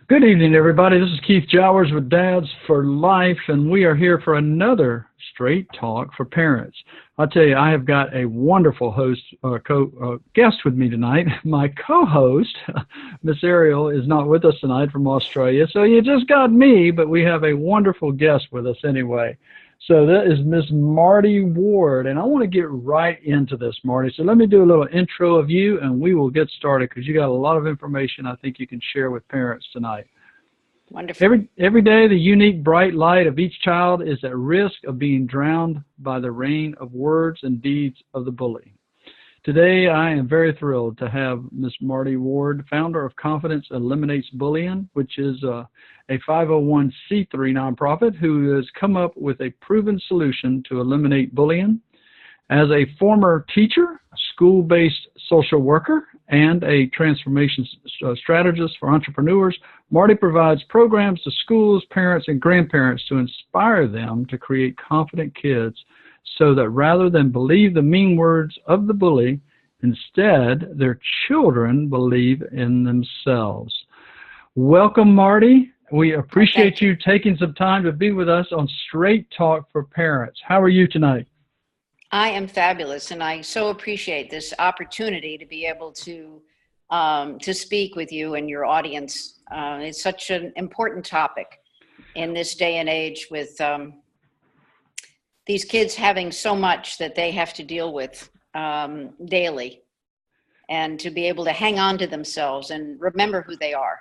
Good evening, everybody. This is Keith Jowers with Dads for Life, and we are here for another Straight Talk for Parents. I'll tell you, I have got a wonderful guest with me tonight. My co-host, Miss Ariel, is not with us tonight from Australia, so you just got me, but we have a wonderful guest with us anyway. So that is Miss Marty Ward, and I want to get right into this, Marty. So let me do a little intro of you, and we will get started because you got a lot of information I think you can share with parents tonight. Wonderful. Every day, the unique bright light of each child is at risk of being drowned by the rain of words and deeds of the bully. Today, I am very thrilled to have Miss Marty Ward, founder of Confidence Eliminates Bullying, which is a 501c3 nonprofit who has come up with a proven solution to eliminate bullying. As a former teacher, school-based social worker, and a transformation strategist for entrepreneurs, Marty provides programs to schools, parents, and grandparents to inspire them to create confident kids so that rather than believe the mean words of the bully, instead, their children believe in themselves. Welcome, Marty. We appreciate you taking some time to be with us on Straight Talk for Parents. How are you tonight? I am fabulous, and I so appreciate this opportunity to be able to speak with you and your audience. It's such an important topic in this day and age with these kids having so much that they have to deal with daily, and to be able to hang on to themselves and remember who they are.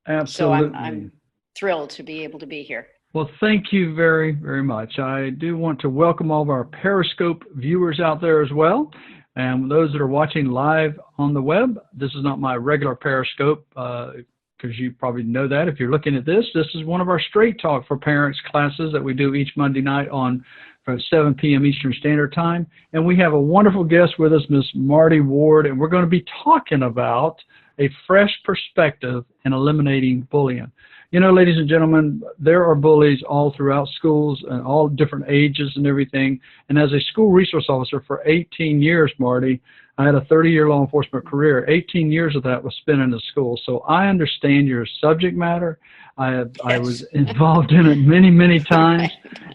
Absolutely. So I'm thrilled to be able to be here. Well, thank you very, very much. I do want to welcome all of our Periscope viewers out there as well. And those that are watching live on the web, this is not my regular Periscope, because you probably know that if you're looking at this. This is one of our Straight Talk for Parents classes that we do each Monday night from 7 p.m. Eastern Standard Time. And we have a wonderful guest with us, Miss Marty Ward, and we're going to be talking about a fresh perspective in eliminating bullying. You know, ladies and gentlemen, there are bullies all throughout schools and all different ages and everything. And as a school resource officer for 18 years, Marty, I had a 30-year law enforcement career. 18 years of that was spent in the school. So I understand your subject matter. I was involved in it many, many times,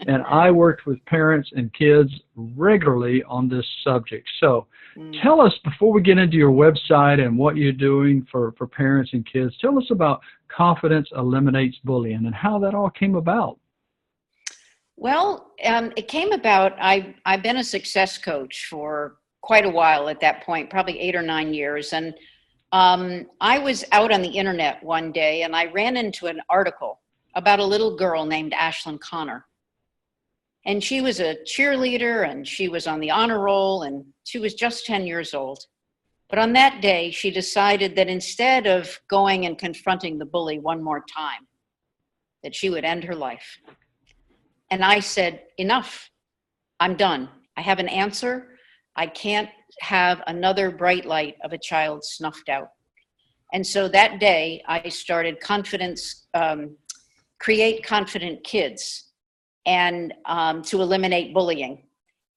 and I worked with parents and kids regularly on this subject. So tell us, before we get into your website and what you're doing for parents and kids, tell us about Confidence Eliminates Bullying and how that all came about. Well, it came about, I've been a success coach for quite a while at that point, probably 8 or 9 years. And I was out on the internet one day and I ran into an article about a little girl named Ashlyn Connor. And she was a cheerleader and she was on the honor roll and she was just 10 years old. But on that day, she decided that instead of going and confronting the bully one more time, that she would end her life. And I said, enough, I'm done. I have an answer. I can't have another bright light of a child snuffed out. And so that day I started Create Confident Kids, and to eliminate bullying.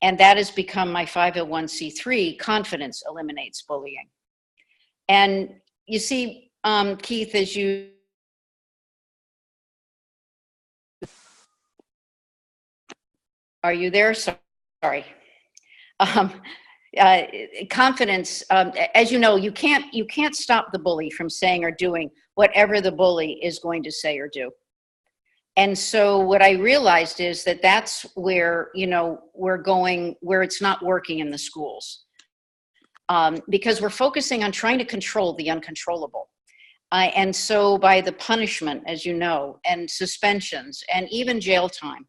And that has become my 501c3, Confidence Eliminates Bullying. And you see, Keith, as you are you there? Sorry. Confidence, as you know, you can't stop the bully from saying or doing whatever the bully is going to say or do. And so what I realized is that that's where, we're going, where it's not working in the schools, because we're focusing on trying to control the uncontrollable. And so by the punishment, as you know, and suspensions and even jail time,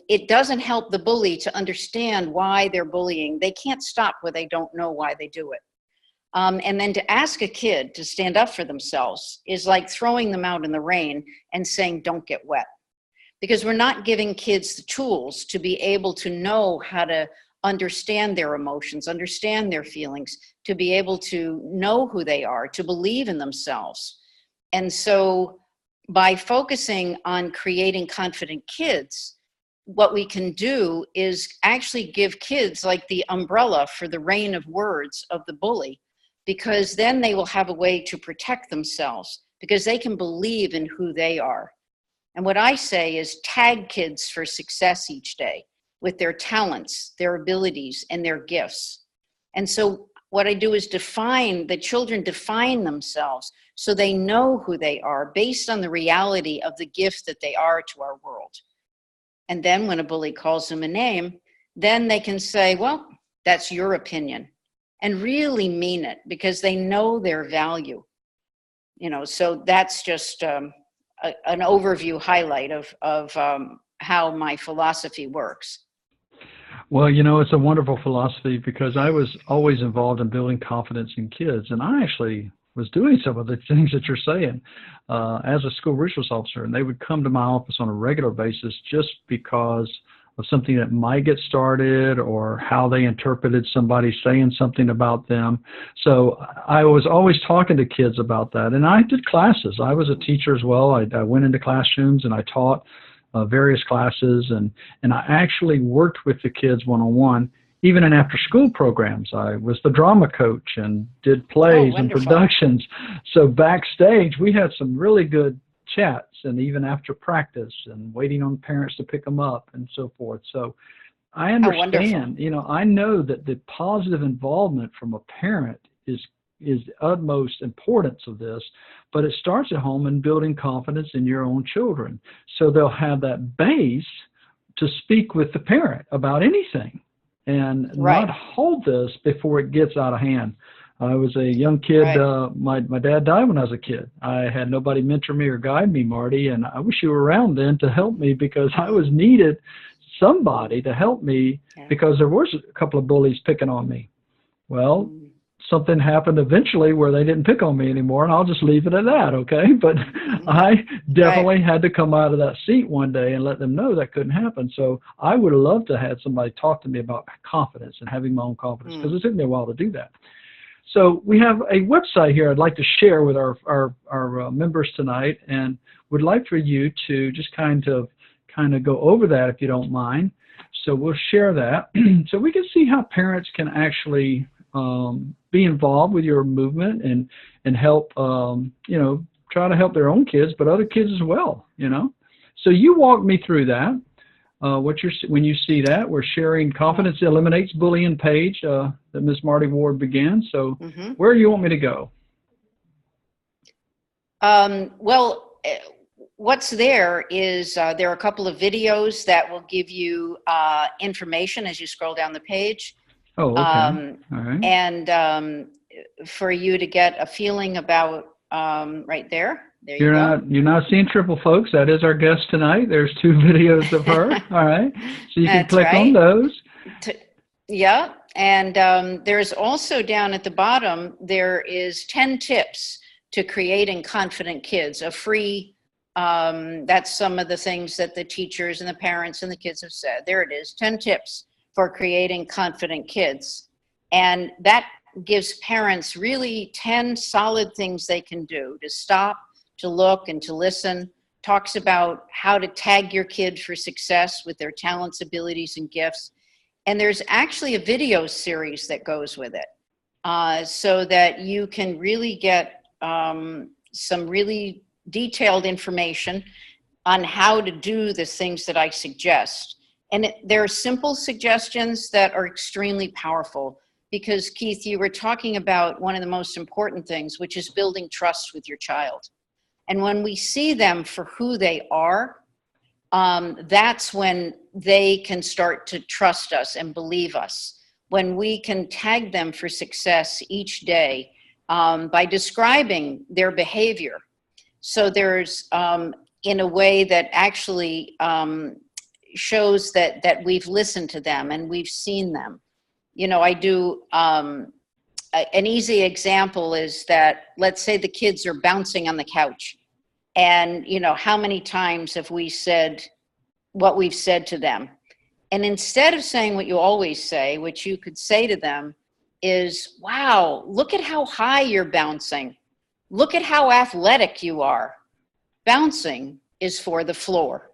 it doesn't help the bully to understand why they're bullying. They can't stop where they don't know why they do it. And then to ask a kid to stand up for themselves is like throwing them out in the rain and saying, don't get wet. Because we're not giving kids the tools to be able to know how to understand their emotions, understand their feelings, to be able to know who they are, to believe in themselves. And so by focusing on creating confident kids, what we can do is actually give kids like the umbrella for the rain of words of the bully, because then they will have a way to protect themselves, because they can believe in who they are. And what I say is tag kids for success each day with their talents, their abilities, and their gifts. And so what I do is the children define themselves so they know who they are based on the reality of the gift that they are to our world. And then when a bully calls them a name, then they can say, well, that's your opinion, and really mean it because they know their value. So that's just an overview highlight of how my philosophy works. Well, it's a wonderful philosophy because I was always involved in building confidence in kids, and I actually was doing some of the things that you're saying as a school resource officer, and they would come to my office on a regular basis just because of something that might get started or how they interpreted somebody saying something about them. So I was always talking to kids about that, and I did classes. I was a teacher as well. I went into classrooms and I taught various classes, and I actually worked with the kids one-on-one, even in after-school programs. I was the drama coach and did plays and productions. So backstage, we had some really good chats, and even after practice and waiting on parents to pick them up and so forth. So I understand, I know that the positive involvement from a parent is the utmost importance of this, but it starts at home and building confidence in your own children. So they'll have that base to speak with the parent about anything and not hold this before it gets out of hand. I was a young kid. My dad died when I was a kid. I had nobody mentor me or guide me, Marty, and I wish you were around then to help me because I was needed somebody to help me because there was a couple of bullies picking on me. Well, something happened eventually where they didn't pick on me anymore, and I'll just leave it at that, okay? But I definitely had to come out of that seat one day and let them know that couldn't happen. So I would have loved to have somebody talk to me about confidence and having my own confidence because it took me a while to do that. So we have a website here I'd like to share with our members tonight, and would like for you to just kind of go over that if you don't mind. So we'll share that so we can see how parents can actually be involved with your movement and help, try to help their own kids, but other kids as well, So you walk me through that. When you see that, we're sharing Confidence Eliminates Bullying page that Ms. Marty Ward began. So where do you want me to go? What's there is there are a couple of videos that will give you information as you scroll down the page. Oh, okay. All right. And for you to get a feeling about right there. There you go. You're not seeing triple, folks. That is our guest tonight. There's 2 videos of her. All right. So you can click on those. Yeah. And there's also down at the bottom, there is 10 tips to creating confident kids, a free, that's some of the things that the teachers and the parents and the kids have said. There it is, 10 tips for creating confident kids. And that gives parents really 10 solid things they can do to stop, to look, and to listen. Talks about how to tag your kid for success with their talents, abilities, and gifts. And there's actually a video series that goes with it so that you can really get some really detailed information on how to do the things that I suggest. And there are simple suggestions that are extremely powerful because, Keith, you were talking about one of the most important things, which is building trust with your child. And when we see them for who they are, that's when they can start to trust us and believe us. When we can tag them for success each day by describing their behavior. So there's, in a way that actually shows that we've listened to them and we've seen them. I do, an easy example is that, let's say the kids are bouncing on the couch. And, how many times have we said what we've said to them? And instead of saying what you always say, which you could say to them is, wow, look at how high you're bouncing. Look at how athletic you are. Bouncing is for the floor.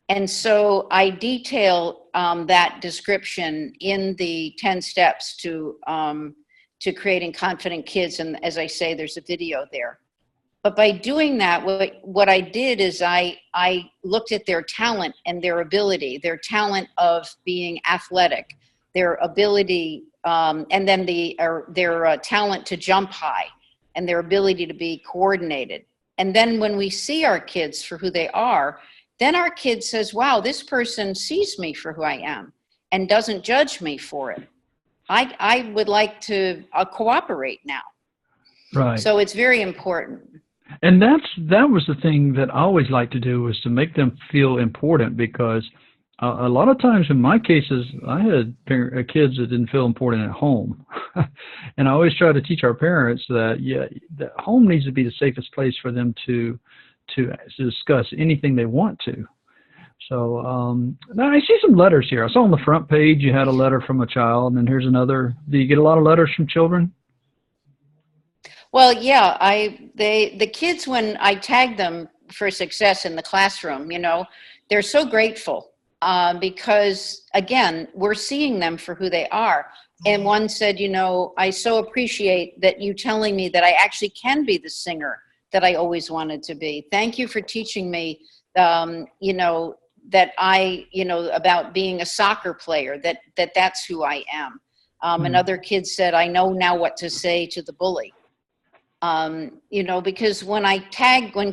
And so I detail that description in the 10 steps to creating confident kids. And as I say, there's a video there. But by doing that, what I did is I looked at their talent and their ability, their talent of being athletic, their ability, and then their talent to jump high, and their ability to be coordinated. And then when we see our kids for who they are, then our kid says, wow, this person sees me for who I am and doesn't judge me for it. I would like to cooperate now. Right. So it's very important. And that was the thing that I always like to do, was to make them feel important, because a lot of times in my cases, I had kids that didn't feel important at home. And I always try to teach our parents that, that home needs to be the safest place for them to discuss anything they want to. So now I see some letters here. I saw on the front page you had a letter from a child, and here's another. Do you get a lot of letters from children? Well, yeah, the kids, when I tag them for success in the classroom, they're so grateful because, again, we're seeing them for who they are. And one said, I so appreciate that you telling me that I actually can be the singer that I always wanted to be. Thank you for teaching me, that about being a soccer player, that's who I am. Another kid said, I know now what to say to the bully. Because when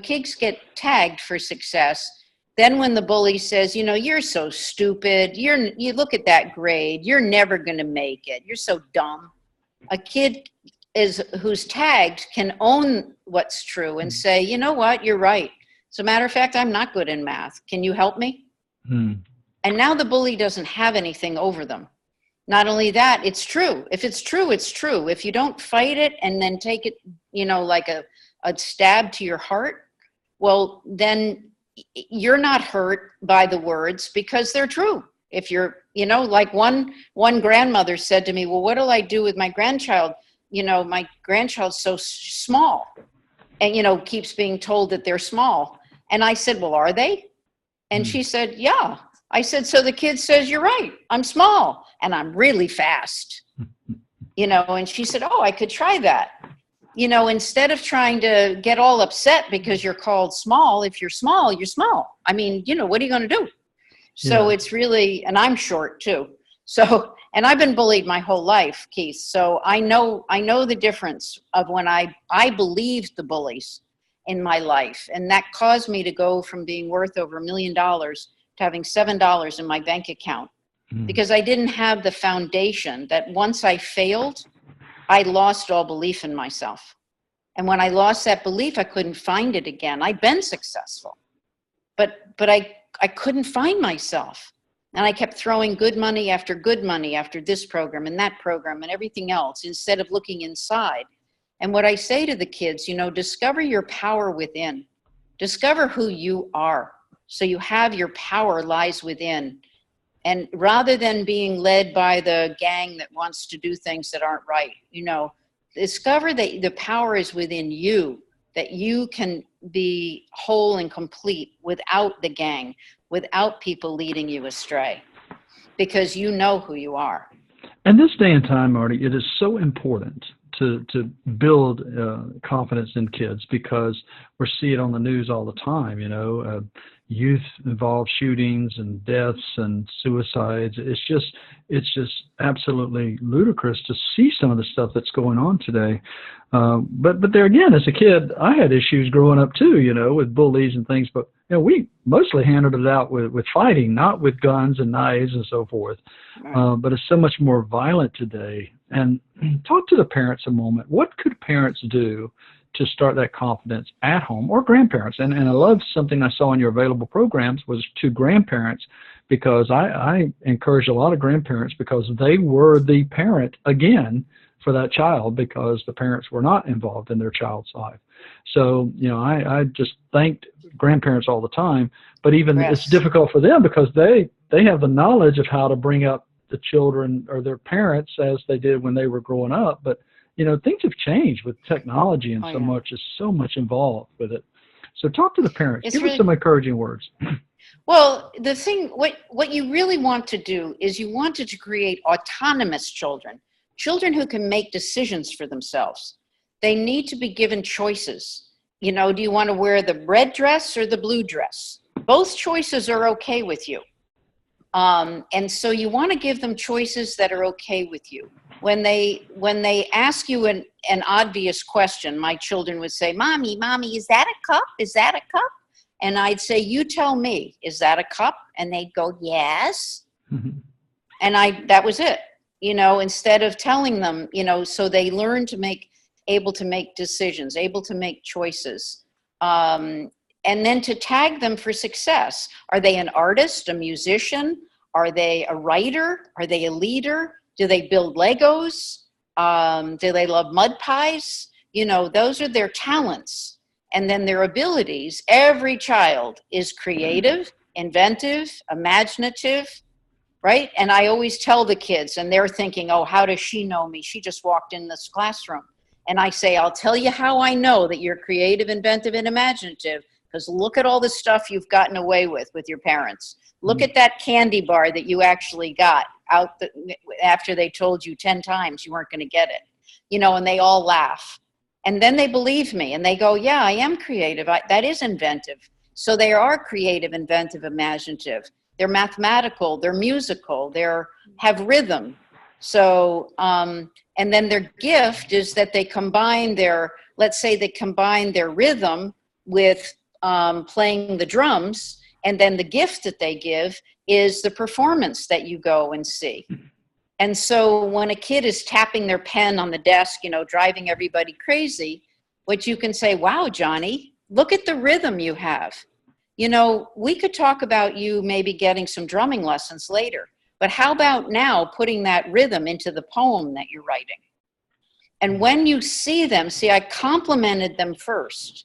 kids get tagged for success, then when the bully says, you're so stupid, you look at that grade, you're never going to make it, you're so dumb. A kid who's tagged can own what's true and say, you know what, you're right. As a matter of fact, I'm not good in math. Can you help me? And now the bully doesn't have anything over them. Not only that, it's true. If it's true, it's true. If you don't fight it and then take it, like a stab to your heart, well, then you're not hurt by the words because they're true. If you're, like one grandmother said to me, well, what'll I do with my grandchild? My grandchild's so small and, keeps being told that they're small. And I said, well, are they? And she said, yeah. I said, so the kid says, you're right. I'm small and I'm really fast, and she said, oh, I could try that. Instead of trying to get all upset because you're called small, if you're small, you're small. I mean, what are you going to do? So it's really, and I'm short too. So, and I've been bullied my whole life, Keith. So I know the difference of when I believed the bullies in my life. And that caused me to go from being worth over $1 million to having $7 in my bank account, because I didn't have the foundation that once I failed, I lost all belief in myself. And when I lost that belief, I couldn't find it again. I'd been successful, but I couldn't find myself. And I kept throwing good money after this program and that program and everything else, instead of looking inside. And what I say to the kids, discover your power within. Discover who you are. So you have your power lies within. And rather than being led by the gang that wants to do things that aren't right, discover that the power is within you, that you can be whole and complete without the gang, without people leading you astray, because you know who you are. And this day and time, Marty, it is so important to build confidence in kids, because we see it on the news all the time, youth involved shootings and deaths and suicides. It's just absolutely ludicrous to see some of the stuff that's going on today. But there again, as a kid, I had issues growing up too, with bullies and things, but we mostly handled it out with fighting, not with guns and knives and so forth. Right. But it's so much more violent today. And talk to the parents a moment. What could parents do to start that confidence at home, or grandparents? And I love something I saw in your available programs was to grandparents, because I encourage a lot of grandparents, because they were the parent again for that child, because the parents were not involved in their child's life. So, I just thanked grandparents all the time, but even It's difficult for them, because they have the knowledge of how to bring up the children or their parents as they did when they were growing up. But things have changed with technology, and so much involved with it. So talk to the parents. Give us some encouraging words. Well, the thing, what you really want to do is you wanted to create autonomous children who can make decisions for themselves. They need to be given choices. Do you want to wear the red dress or the blue dress? Both choices are okay with you. And so you want to give them choices that are okay with you. When they ask you an obvious question, my children would say, Mommy, is that a cup? Is that a cup? And I'd say, you tell me, is that a cup? And they'd go, yes. Mm-hmm. And that was it, instead of telling them, so they learn able to make decisions, able to make choices. And then to tag them for success. Are they an artist, a musician? Are they a writer? Are they a leader? Do they build Legos? Do they love mud pies? Those are their talents. And then their abilities. Every child is creative, inventive, imaginative, right? And I always tell the kids, and they're thinking, oh, how does she know me? She just walked in this classroom. And I say, I'll tell you how I know that you're creative, inventive, and imaginative, because look at all the stuff you've gotten away with your parents. Look at that candy bar that you actually got after they told you 10 times you weren't going to get it, and they all laugh. And then they believe me and they go, yeah, I am creative. That is inventive. So they are creative, inventive, imaginative. They're mathematical, they're musical, have rhythm. So, and then their gift is that they combine let's say they combine their rhythm with playing the drums. And then the gift that they give is the performance that you go and see. And so when a kid is tapping their pen on the desk, driving everybody crazy, what you can say, wow, Johnny, look at the rhythm you have. We could talk about you maybe getting some drumming lessons later, but how about now putting that rhythm into the poem that you're writing? And when you see them, I complimented them first,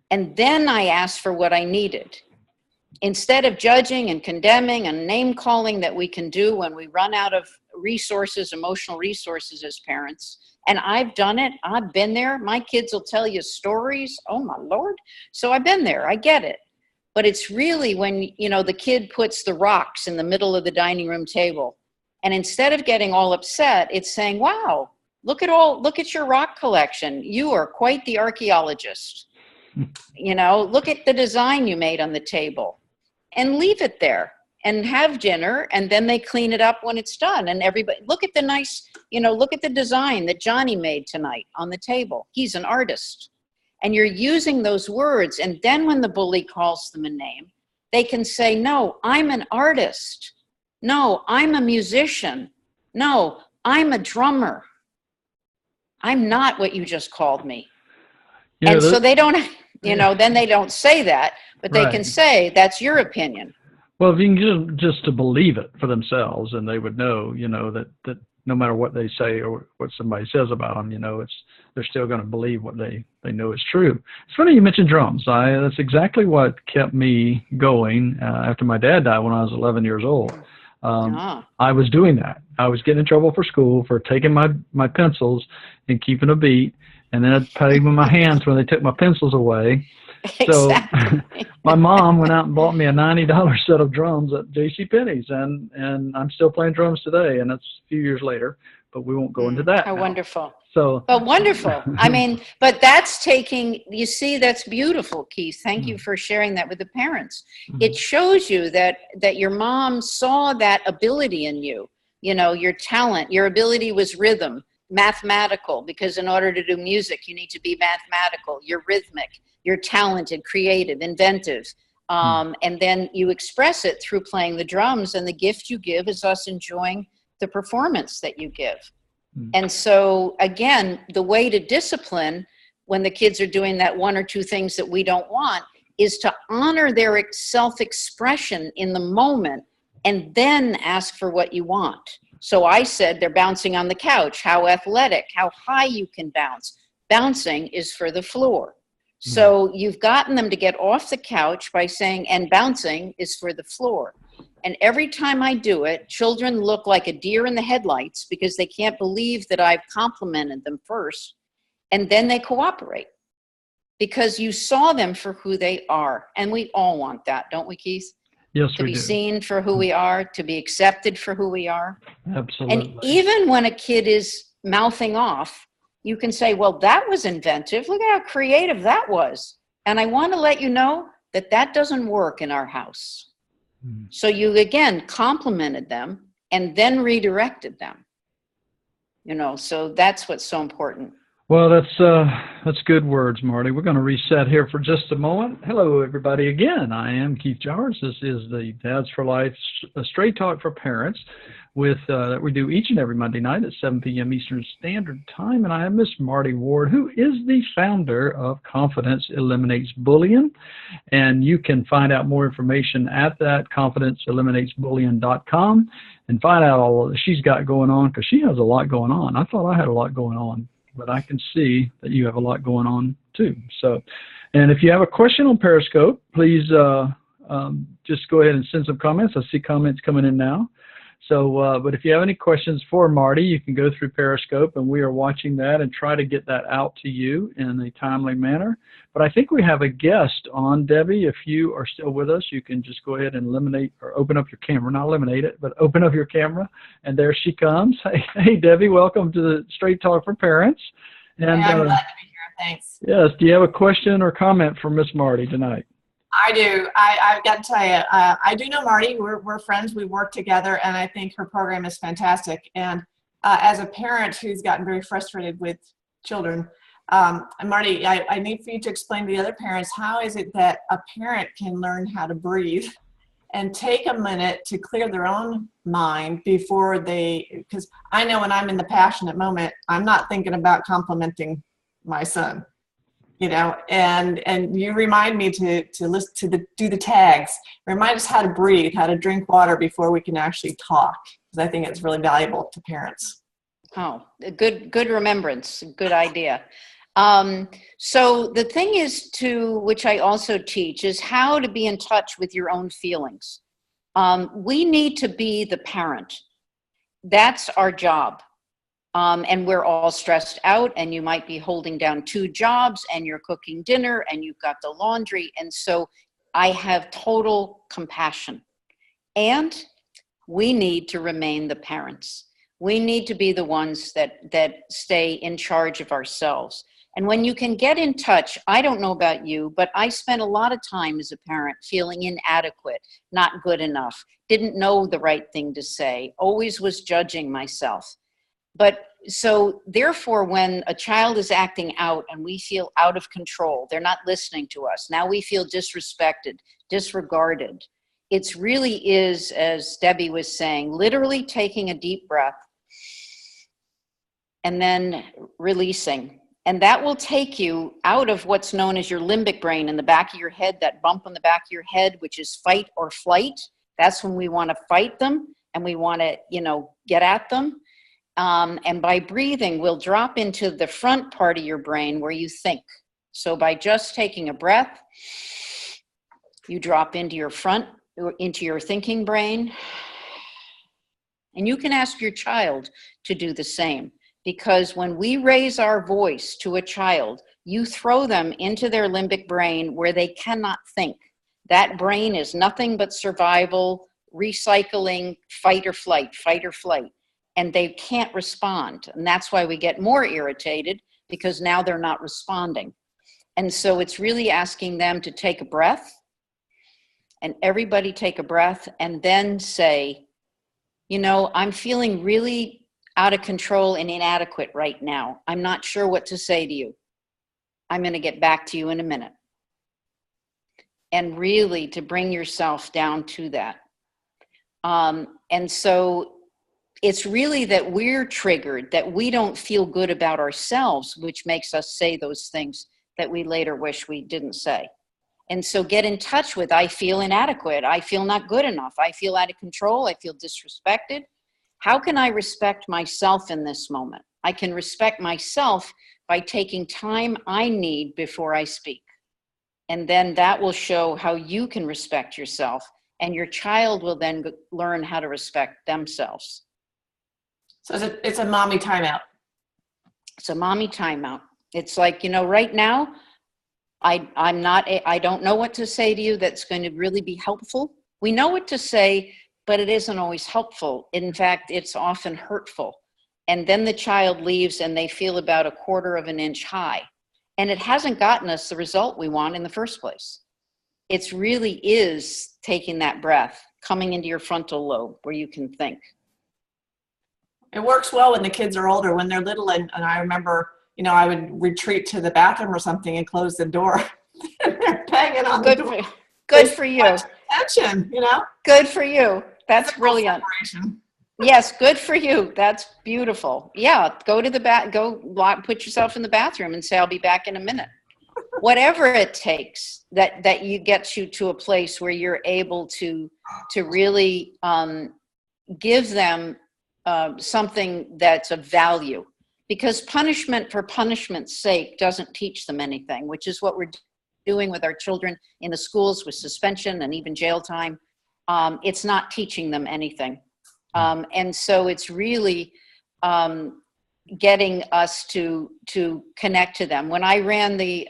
and then I asked for what I needed. Instead of judging and condemning and name calling that we can do when we run out of resources, emotional resources as parents. And I've done it. I've been there. My kids will tell you stories. Oh my Lord. So I've been there. I get it. But it's really when, the kid puts the rocks in the middle of the dining room table. And instead of getting all upset, it's saying, wow, look at your rock collection. You are quite the archaeologist. Look at the design you made on the table. And leave it there and have dinner, and then they clean it up when it's done. And everybody, look at the design that Johnny made tonight on the table. He's an artist. And you're using those words. And then when the bully calls them a name, they can say, no, I'm an artist. No, I'm a musician. No, I'm a drummer. I'm not what you just called me. So they don't, then they don't say that. But they can say, that's your opinion. Well, if you can just to believe it for themselves, and they would know, that no matter what they say or what somebody says about them, they're still going to believe what they know is true. It's funny you mentioned drums. That's exactly what kept me going after my dad died when I was 11 years old. I was doing that. I was getting in trouble for school for taking my pencils and keeping a beat, and then I'd play with my hands when they took my pencils away. So my mom went out and bought me a $90 set of drums at JCPenney's, and I'm still playing drums today, and that's a few years later, but we won't go into that. How now. Wonderful. But wonderful. But that's that's beautiful, Keith. Thank you for sharing that with the parents. It shows you that your mom saw that ability in you, your talent, your ability was rhythm, mathematical, because in order to do music, you need to be mathematical. You're rhythmic. You're talented, creative, inventive. And then you express it through playing the drums, and the gift you give is us enjoying the performance that you give. And so, again, the way to discipline when the kids are doing that one or two things that we don't want is to honor their self-expression in the moment and then ask for what you want. So I said they're bouncing on the couch, how athletic, how high you can bounce. Bouncing is for the floor. So you've gotten them to get off the couch by saying, and bouncing is for the floor. And every time I do it, children look like a deer in the headlights because they can't believe that I've complimented them first. And then they cooperate because you saw them for who they are. And we all want that, don't we, Keith? Yes, to we be do. Seen for who we are, to be accepted for who we are. Absolutely. And even when a kid is mouthing off, you can say, well, that was inventive. Look at how creative that was. And I want to let you know that that doesn't work in our house. So you, again, complimented them and then redirected them. So that's what's so important. Well, that's good words, Marty. We're going to reset here for just a moment. Hello, everybody. Again, I am Keith Jowers. This is the Dads for Life Straight Talk for Parents that we do each and every Monday night at 7 p.m. Eastern Standard Time. And I have Miss Marty Ward, who is the founder of Confidence Eliminates Bullying. And you can find out more information at that, confidenceeliminatesbullying.com, and find out all that she's got going on, because she has a lot going on. I thought I had a lot going on, but I can see that you have a lot going on too. So, and if you have a question on Periscope, please just go ahead and send some comments. I see comments coming in now. So, but if you have any questions for Marty, you can go through Periscope, and we are watching that and try to get that out to you in a timely manner. But I think we have a guest on. Debbie, if you are still with us, you can just go ahead and open up your camera. Not eliminate it, but open up your camera. And there she comes. Hey, Debbie, welcome to the Straight Talk for Parents. And I'm glad to be here. Thanks. Yes. Do you have a question or comment for Miss Marty tonight? I do. I've got to tell you, I do know Marty. We're friends. We work together, and I think her program is fantastic. And as a parent who's gotten very frustrated with children, Marty, I need for you to explain to the other parents, how is it that a parent can learn how to breathe and take a minute to clear their own mind before because I know when I'm in the passionate moment, I'm not thinking about complimenting my son. And you remind me to listen do the tags. Remind us how to breathe, how to drink water before we can actually talk, because I think it's really valuable to parents. Oh, good remembrance. Good idea. So the thing is, which I also teach, is how to be in touch with your own feelings. We need to be the parent. That's our job. And we're all stressed out, and you might be holding down 2 jobs, and you're cooking dinner, and you've got the laundry. And so I have total compassion. And we need to remain the parents. We need to be the ones that stay in charge of ourselves. And when you can get in touch, I don't know about you, but I spent a lot of time as a parent feeling inadequate, not good enough, didn't know the right thing to say, always was judging myself. But so therefore, when a child is acting out and we feel out of control, they're not listening to us. Now we feel disrespected, disregarded. It really is, as Debbie was saying, literally taking a deep breath and then releasing. And that will take you out of what's known as your limbic brain in the back of your head, that bump on the back of your head, which is fight or flight. That's when we want to fight them and we want to, get at them. And by breathing, we'll drop into the front part of your brain where you think. So by just taking a breath, you drop into your thinking brain. And you can ask your child to do the same. Because when we raise our voice to a child, you throw them into their limbic brain where they cannot think. That brain is nothing but survival, recycling, fight or flight, fight or flight. And they can't respond. And that's why we get more irritated, because now they're not responding. And so it's really asking them to take a breath, and everybody take a breath, and then say, I'm feeling really out of control and inadequate right now. I'm not sure what to say to you. I'm going to get back to you in a minute. And really to bring yourself down to that. And so it's really that we're triggered, that we don't feel good about ourselves, which makes us say those things that we later wish we didn't say. And so get in touch with, I feel inadequate. I feel not good enough. I feel out of control. I feel disrespected. How can I respect myself in this moment? I can respect myself by taking time I need before I speak. And then that will show how you can respect yourself, and your child will then learn how to respect themselves. So it's a mommy timeout. It's a mommy timeout. It's like, right now, I don't know what to say to you that's going to really be helpful. We know what to say, but it isn't always helpful. In fact, it's often hurtful. And then the child leaves and they feel about 1/4 of an inch high. And it hasn't gotten us the result we want in the first place. It really is taking that breath, coming into your frontal lobe where you can think. It works well when the kids are older. When they're little, and I remember, I would retreat to the bathroom or something and close the door. They're banging on the door. Good for you. Attention, Good for you. That's brilliant. Separation. Yes, good for you. That's beautiful. Yeah, go to the put yourself in the bathroom and say, I'll be back in a minute. Whatever it takes that you get you to a place where you're able to really give them something that's of value. Because punishment for punishment's sake doesn't teach them anything, which is what we're doing with our children in the schools with suspension and even jail time. It's not teaching them anything. And so it's really getting us to connect to them. When I ran the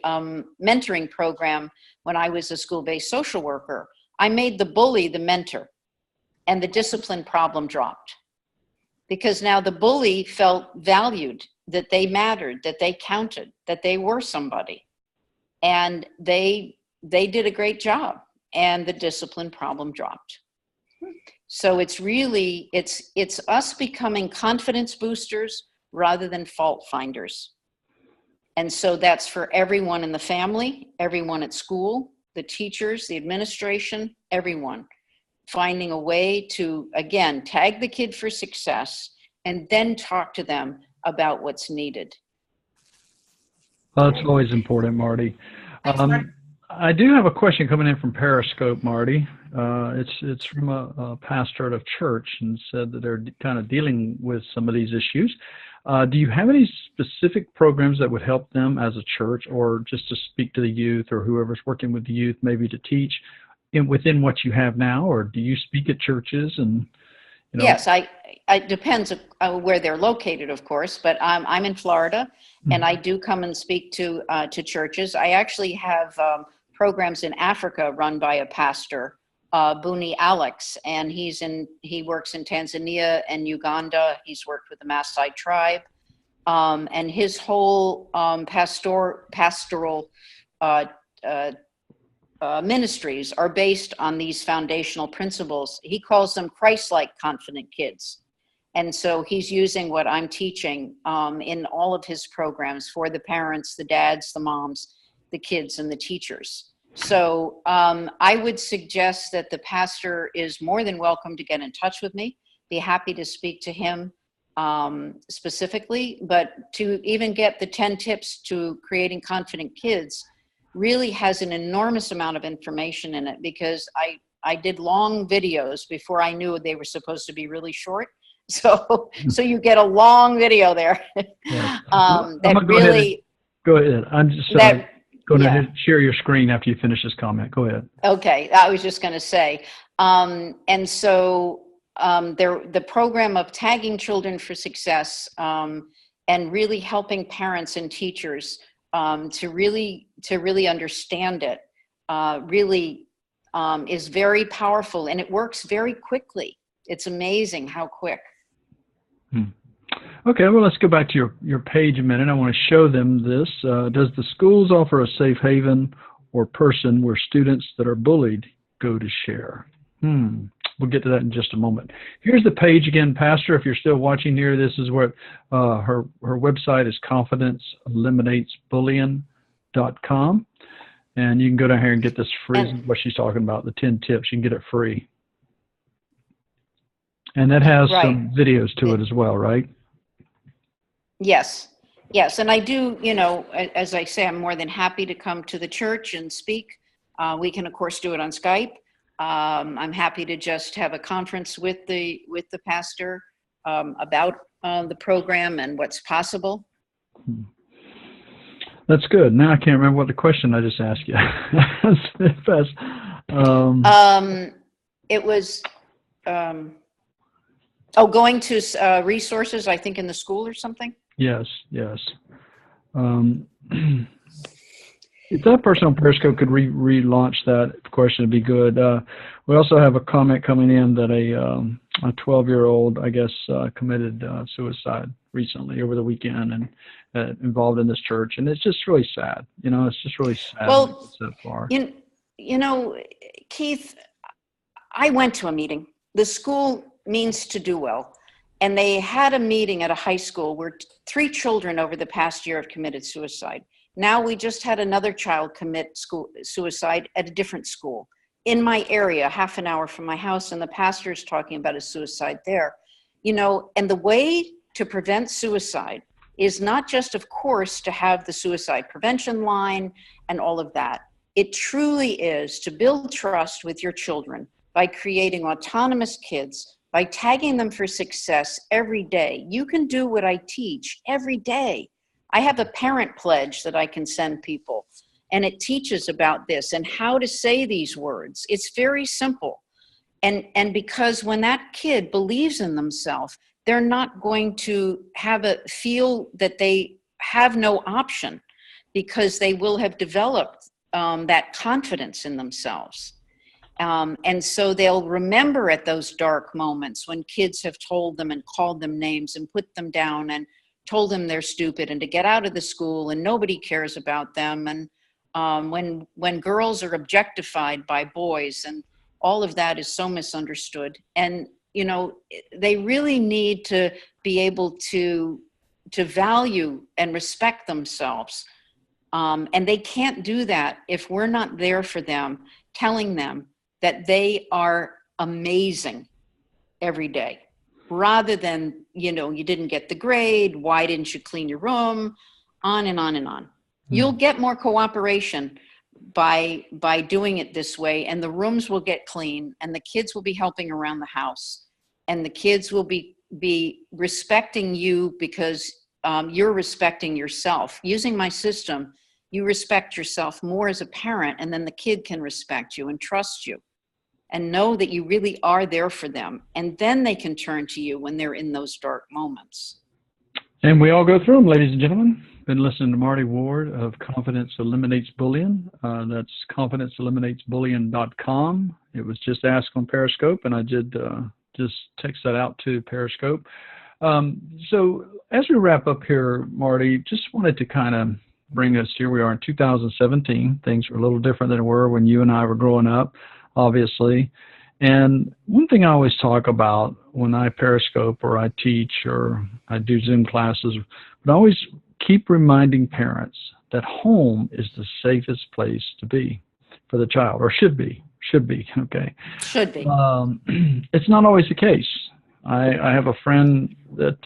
mentoring program, when I was a school-based social worker, I made the bully the mentor, and the discipline problem dropped. Because now the bully felt valued, that they mattered, that they counted, that they were somebody. And they did a great job, and the discipline problem dropped. So it's really, it's us becoming confidence boosters rather than fault finders. And so that's for everyone in the family, everyone at school, the teachers, the administration, everyone. Finding a way to, again, tag the kid for success and then talk to them about what's needed. Well, that's always important, Marty. I do have a question coming in from Periscope, Marty. It's from a pastor at a church, and said that they're kind of dealing with some of these issues. Do you have any specific programs that would help them as a church, or just to speak to the youth or whoever's working with the youth, maybe to teach within what you have now, or do you speak at churches? And Yes, it depends where they're located, of course, but I'm in Florida, and I do come and speak to churches. I actually have programs in Africa run by a pastor, Buni Alex, and he works in Tanzania and Uganda. He's worked with the Maasai tribe, and his whole pastoral ministries are based on these foundational principles. He calls them Christ-like confident kids. And so he's using what I'm teaching in all of his programs for the parents, the dads, the moms, the kids, and the teachers. So I would suggest that the pastor is more than welcome to get in touch with me. Be happy to speak to him specifically, but to even get the 10 tips to creating confident kids really has an enormous amount of information in it, because I did long videos before I knew they were supposed to be really short. So you get a long video there. Yeah. That really go ahead. I'm just go ahead and share your screen after you finish this comment. Go ahead. Okay, I was just going to say, and so the program of tagging children for success and really helping parents and teachers to really understand it really is very powerful, and it works very quickly. It's amazing how quick. Okay, well, let's go back to your page a minute. I want to show them this. Does the schools offer a safe haven or person where students that are bullied go to share? We'll get to that in just a moment. Here's the page again, Pastor. If you're still watching here, this is what her website is, confidenceeliminatesbullying.com. And you can go down here and get this free, what she's talking about, the 10 tips. You can get it free. And that has some videos to it as well, right? Yes. And I do, as I say, I'm more than happy to come to the church and speak. We can, of course, do it on Skype. I'm happy to just have a conference with the pastor about the program and what's possible. That's good. Now I can't remember what the question I just asked you. It was going to resources, I think, in the school or something. Yes. If that person on Periscope could relaunch that question, it'd be good. We also have a comment coming in that a 12-year-old, I guess, committed suicide recently over the weekend and involved in this church. And it's just really sad. It's just really sad. Well, so far. Keith, I went to a meeting. The school means to do well. And they had a meeting at a high school where 3 children over the past year have committed suicide. Now we just had another child commit suicide at a different school in my area, half an hour from my house, and the pastor's talking about a suicide there. And the way to prevent suicide is not just, of course, to have the suicide prevention line and all of that. It truly is to build trust with your children by creating autonomous kids, by tagging them for success every day. You can do what I teach every day. I have a parent pledge that I can send people, and it teaches about this and how to say these words. It's very simple. And because when that kid believes in themselves, they're not going to feel that they have no option, because they will have developed that confidence in themselves. And so they'll remember at those dark moments when kids have told them and called them names and put them down and told them they're stupid and to get out of the school and nobody cares about them. And when girls are objectified by boys, and all of that is so misunderstood. And, they really need to be able to value and respect themselves. And they can't do that if we're not there for them, telling them that they are amazing every day, rather than, you didn't get the grade, why didn't you clean your room, on and on and on. You'll get more cooperation by doing it this way, and the rooms will get clean, and the kids will be helping around the house, and the kids will be respecting you because you're respecting yourself. Using my system, you respect yourself more as a parent, and then the kid can respect you and trust you and know that you really are there for them. And then they can turn to you when they're in those dark moments. And we all go through them, ladies and gentlemen. Been listening to Marty Ward of Confidence Eliminates Bullying. That's confidenceeliminatesbullying.com. It was just asked on Periscope, and I did just text that out to Periscope. So as we wrap up here, Marty, just wanted to kind of bring us, here we are in 2017. Things were a little different than they were when you and I were growing up, obviously. And one thing I always talk about when I Periscope or I teach or I do Zoom classes, but I always keep reminding parents that home is the safest place to be for the child, or should be, okay? Should be. It's not always the case. I have a friend that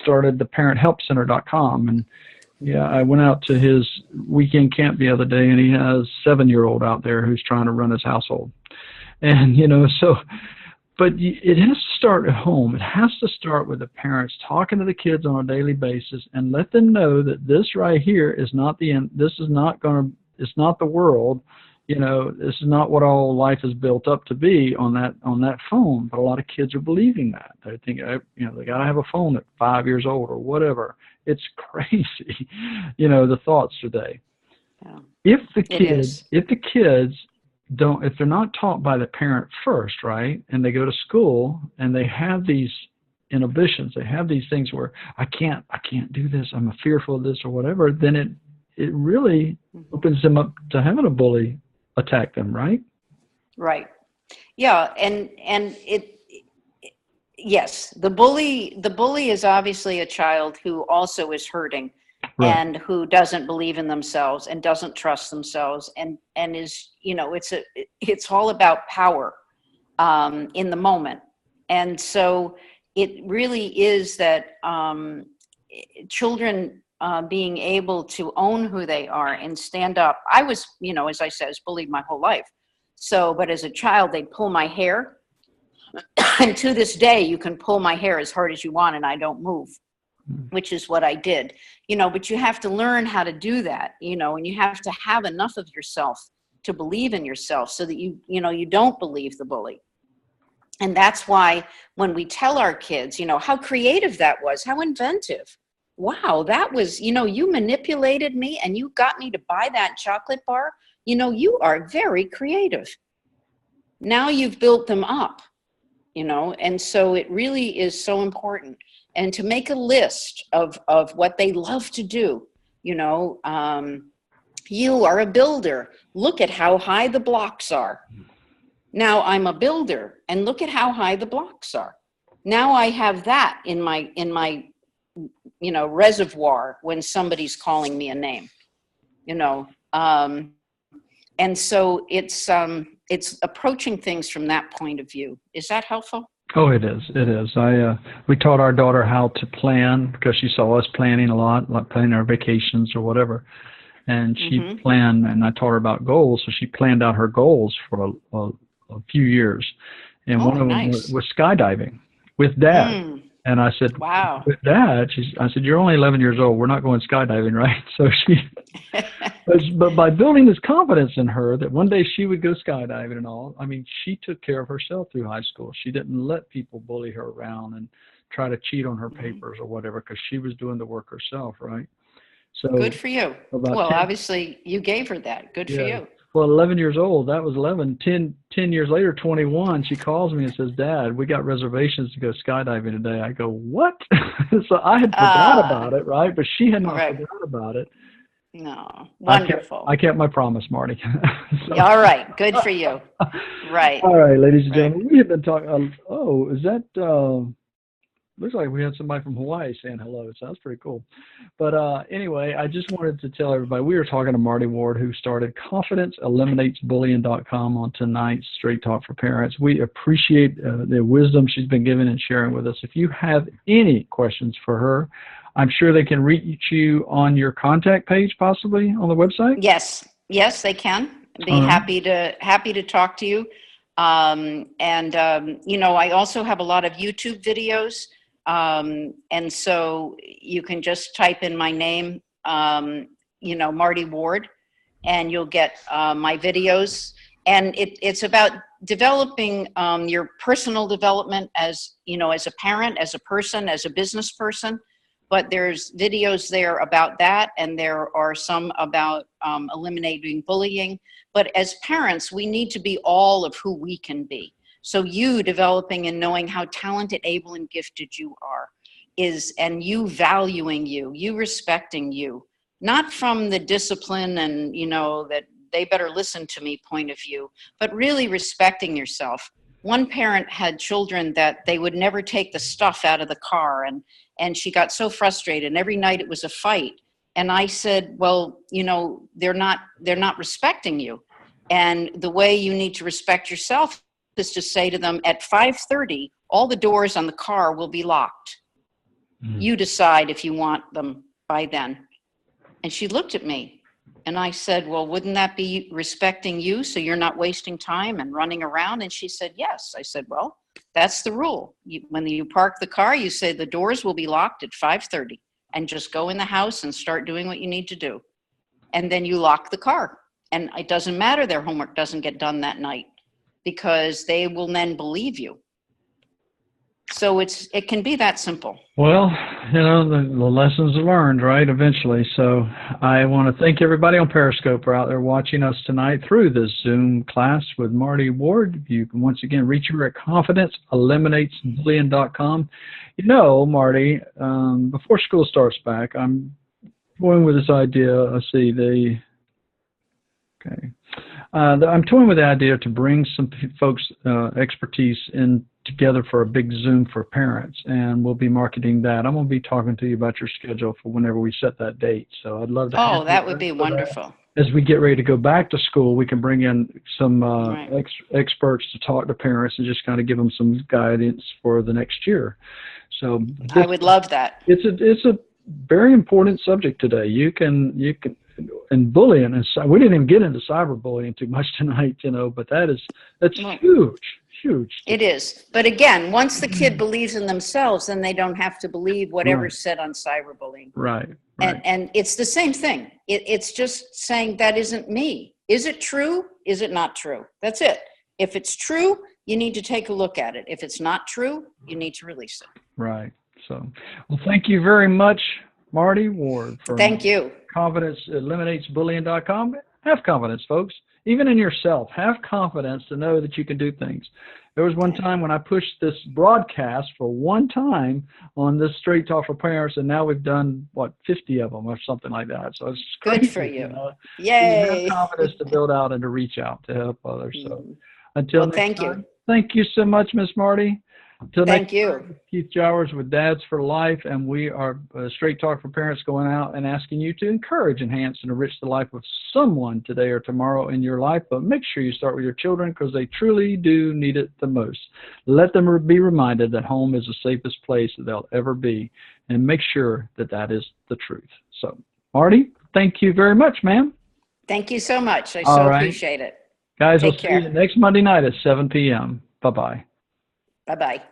started the parenthelpcenter.com, and yeah, I went out to his weekend camp the other day, and he has a 7-year-old out there who's trying to run his household. And, but it has to start at home. It has to start with the parents talking to the kids on a daily basis and let them know that this right here is not the end. This is not it's not the world. This is not what all life is built up to be on that phone. But a lot of kids are believing that. They think, they got to have a phone at 5 years old or whatever. It's crazy, the thoughts today. Yeah. If the kids if they're not taught by the parent first, right, and they go to school and they have these inhibitions, they have these things where I can't do this, I'm fearful of this or whatever, then it really opens them up to having a bully attack them, right? Right. Yeah, and yes, the bully is obviously a child who also is hurting. Right. And who doesn't believe in themselves and doesn't trust themselves and is, it's all about power in the moment. And so it really is that children being able to own who they are and stand up. I was, as I said, bullied my whole life. So, but as a child, they'd pull my hair. And to this day, you can pull my hair as hard as you want and I don't move, which is what I did, but you have to learn how to do that, and you have to have enough of yourself to believe in yourself so that you don't believe the bully. And that's why when we tell our kids, how creative that was, how inventive, wow, that was, you manipulated me and you got me to buy that chocolate bar. You are very creative. Now you've built them up, and so it really is so important. And to make a list of what they love to do, you are a builder. Look at how high the blocks are. Now I'm a builder, and look at how high the blocks are. Now I have that in my reservoir when somebody's calling me a name, and so it's approaching things from that point of view. Is that helpful? Oh, it is. It is. We taught our daughter how to plan because she saw us planning a lot, like planning our vacations or whatever. And she planned, and I taught her about goals. So she planned out her goals for a few years. And one of them was skydiving with Dad. And I said, wow. With Dad, I said, you're only 11 years old. We're not going skydiving, right? So but by building this confidence in her that one day she would go skydiving and all, I mean, she took care of herself through high school. She didn't let people bully her around and try to cheat on her papers or whatever, because she was doing the work herself, right? So good for you. Well, obviously you gave her that. Good for you. Well, 11 years old, that was 11. 10 years later, 21, she calls me and says, Dad, we got reservations to go skydiving today. I go, what? So I had forgot about it, right? But she had not forgot about it. No, wonderful. I kept my promise, Marty. All right, good for you. Right. All right, ladies and gentlemen, we have been talking. Is that... looks like we had somebody from Hawaii saying hello. So that's pretty cool. But anyway, I just wanted to tell everybody, we were talking to Marty Ward, who started ConfidenceEliminatesBullying.com on tonight's Straight Talk for Parents. We appreciate the wisdom she's been giving and sharing with us. If you have any questions for her, I'm sure they can reach you on your contact page, possibly on the website. Yes, they can. I'd be happy to talk to you. I also have a lot of YouTube videos. And so you can just type in my name, Marty Ward, and you'll get my videos. And it's about developing your personal development as a parent, as a person, as a business person. But there's videos there about that, and there are some about eliminating bullying. But as parents, we need to be all of who we can be. So you developing and knowing how talented, able, and gifted you are and you valuing you respecting you, not from the discipline and, that they better listen to me point of view, but really respecting yourself. One parent had children that they would never take the stuff out of the car, and she got so frustrated, and every night it was a fight. And I said, well, they're not respecting you. And the way you need to respect yourself is to say to them, at 5:30, all the doors on the car will be locked. You decide if you want them by then. And she looked at me, and I said, well, wouldn't that be respecting you so you're not wasting time and running around? And she said, yes. I said, well, that's the rule. When you park the car, you say the doors will be locked at 5:30, and just go in the house and start doing what you need to do. And then you lock the car. And it doesn't matter their homework doesn't get done that night, because they will then believe you. So it can be that simple. Well, the lessons are learned, right, eventually. So I want to thank everybody on Periscope for out there watching us tonight through this Zoom class with Marty Ward. You can once again reach her at ConfidenceEliminatesBullying.com. Marty, before school starts back, I'm going with this idea. Let's see, I'm toying with the idea to bring some folks' expertise in together for a big Zoom for parents, and we'll be marketing that. I'm going to be talking to you about your schedule for whenever we set that date. So I'd love to. Oh, that would be wonderful. As we get ready to go back to school, we can bring in some experts to talk to parents and just kind of give them some guidance for the next year. So I would love that. It's a very important subject today. You can. And bullying, and we didn't even get into cyberbullying too much tonight, but that's huge. It is. But again, once the kid believes in themselves, then they don't have to believe whatever's said on cyberbullying. Right. And it's the same thing. It's just saying that isn't me. Is it true? Is it not true? That's it. If it's true, you need to take a look at it. If it's not true, you need to release it. Right. So, well, thank you very much, Marty Ward from Thank you. ConfidenceEliminatesBullying.com. Have confidence, folks. Even in yourself. Have confidence to know that you can do things. There was one time when I pushed this broadcast for one time on this Straight Talk for Parents, and now we've done, 50 of them or something like that. So it's crazy. Good for you. Know? Yay. You have confidence to build out and to reach out to help others. So until Well, next thank time, you. thank you so much, Miss Marty. Until Thank next you. time, Keith Jowers with Dads for Life, and we are Straight Talk for Parents, going out and asking you to encourage, enhance, and enrich the life of someone today or tomorrow in your life, but make sure you start with your children because they truly do need it the most. Let them be reminded that home is the safest place that they'll ever be, and make sure that that is the truth. So, Marty, thank you very much, ma'am. Thank you so much. I All so right. appreciate it. Guys, Take we'll care. see you next Monday night at 7 p.m. Bye-bye. Bye-bye.